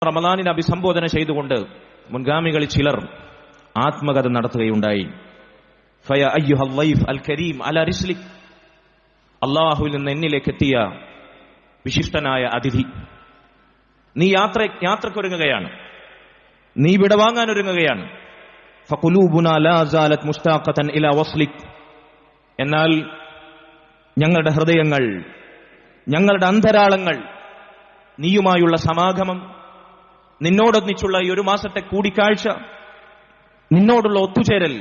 റമദാനിനെ അഭിസംബോധന ചെയ്തുകൊണ്ട് മുൻഗാമികളിൽ ചിലർ ആത്മകഥ നടത്തുകയുണ്ടായി. ഫയ അയ്യുഹൽ ലൈഫ് അൽ കരീം അലാ റിസ്ലിക്, അല്ലാഹുവിൽ നിന്ന് എന്നിലേക്ക് എത്തിയ വിശിഷ്ടനായ അതിഥി, നീ യാത്രക്കൊരുങ്ങുകയാണ്, നീ വിടവാങ്ങാനൊരുങ്ങുകയാണ്. ഫഖുലൂബുനാ ലാ സാലത് മുസ്താഖതൻ ഇലാ വസ്ലിക്, എന്നാൽ ഞങ്ങളുടെ ഹൃദയങ്ങൾ, ഞങ്ങളുടെ അന്തരാളങ്ങൾ നീയുമായുള്ള സമാഗമം, നിന്നോടൊന്നിച്ചുള്ള ഈ ഒരു മാസത്തെ കൂടിക്കാഴ്ച, നിന്നോടുള്ള ഒത്തുചേരൽ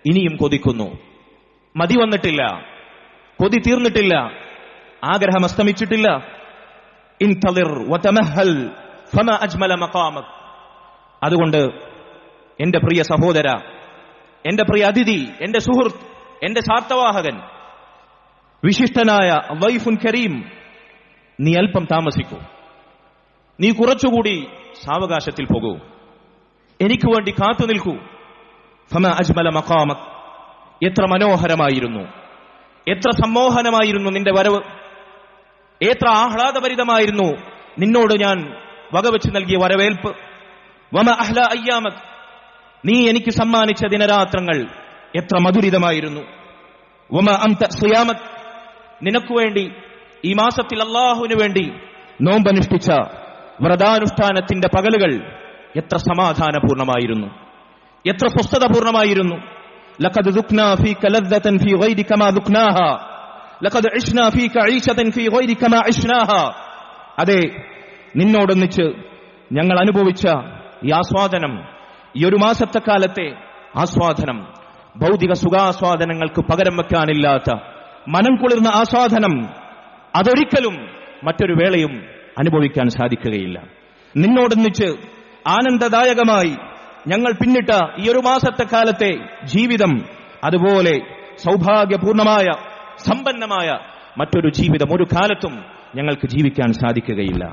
ഇനിയും കൊതിക്കുന്നു. മതി വന്നിട്ടില്ല, കൊതി തീർന്നിട്ടില്ല, ആഗ്രഹം അസ്തമിച്ചിട്ടില്ല. ഇൻതളിർ വതമഹൽ ഫമാ അജ്മല മഖാമക്. അതുകൊണ്ട് എന്റെ പ്രിയ സഹോദര, എന്റെ പ്രിയ അതിഥി, എന്റെ സുഹൃത്ത്, എന്റെ സാർത്ഥവാഹകൻ, വിശിഷ്ടനായ വൈഫുൻ കരീം, നീ അല്പം താമസിക്കൂ, നീ കുറച്ചുകൂടി സാവകാശത്തിൽ പോകൂ, എനിക്ക് വേണ്ടി കാത്തു നിൽക്കൂ. ഫമാ അജ്മല മഖാമക്, എത്ര മനോഹരമായിരുന്നു, എത്ര സമ്മോഹനമായിരുന്നു നിന്റെ വരവ്, എത്ര ആഹ്ലാദഭരിതമായിരുന്നു നിന്നോട് ഞാൻ വകവെച്ച് നൽകിയ വരവേൽപ്പ്. വമാ അഹ്ലാ അയ്യാമക്, നീ എനിക്ക് സമ്മാനിച്ച ദിനരാത്രങ്ങൾ എത്ര മധുരിതമായിരുന്നു. വമാ അംത സിയാമക്, നിനക്കു വേണ്ടി ഈ മാസത്തിൽ അല്ലാഹുവിനു വേണ്ടി നോമ്പനുഷ്ഠിച്ച വ്രതാനുഷ്ഠാനത്തിന്റെ പകലുകൾ എത്ര സമാധാനപൂർണമായിരുന്നു, എത്ര സ്വസ്ഥതപൂർണമായിരുന്നു. ലഖദ് ദുഖ്നാ ഫീക ലദ്ദതൻ ഫീ ഗൈരി കമാ ദുഖ്നാഹാ, ലഖദ് ഇശ്നാ ഫീക ഈശതൻ ഫീ ഗൈരി കമാ ഇശ്നാഹാ. അതെ, നിന്നോടൊന്നിച്ച് ഞങ്ങൾ അനുഭവിച്ച ഈ ആസ്വാദനം, ഈ ഒരു മാസത്തെ കാലത്തെ ആസ്വാദനം, ഭൗതിക സുഖാസ്വാദനങ്ങൾക്ക് പകരം വെക്കാനില്ലാത്ത മനം കുളിർന്ന ആസ്വാദനം, അതൊരിക്കലും മറ്റൊരു വേളയും അനുഭവിക്കാൻ സാധിക്കുകയില്ല. നിന്നോടൊന്നിച്ച് ആനന്ദദായകമായി ഞങ്ങൾ പിന്നിട്ട ഈ ഒരു മാസത്തെ കാലത്തെ ജീവിതം, അതുപോലെ സൗഭാഗ്യപൂർണമായ സമ്പന്നമായ മറ്റൊരു ജീവിതം ഒരു കാലത്തും ഞങ്ങൾക്ക് ജീവിക്കാൻ സാധിക്കുകയില്ല.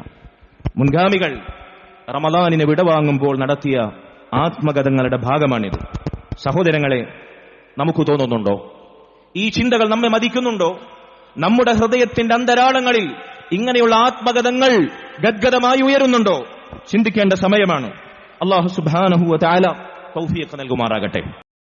മുൻഗാമികൾ റമദാനിനെ വിടവാങ്ങുമ്പോൾ നടത്തിയ ആത്മകഥങ്ങളുടെ ഭാഗമാണിത്. സഹോദരങ്ങളെ, നമുക്ക് തോന്നുന്നുണ്ടോ, ഈ ചിന്തകൾ നമ്മെ മതിക്കുന്നുണ്ടോ? നമ്മുടെ ഹൃദയത്തിന്റെ അന്തരാളങ്ങളിൽ ഇങ്ങനെയുള്ള ആത്മകഥങ്ങൾ ഗദ്ഗതമായി ഉയരുന്നുണ്ടോ? ചിന്തിക്കേണ്ട സമയമാണ്. അല്ലാഹു സുബ്ഹാനഹു വ തആല തൗഫീഖ് നൽകുമാറാകട്ടെ.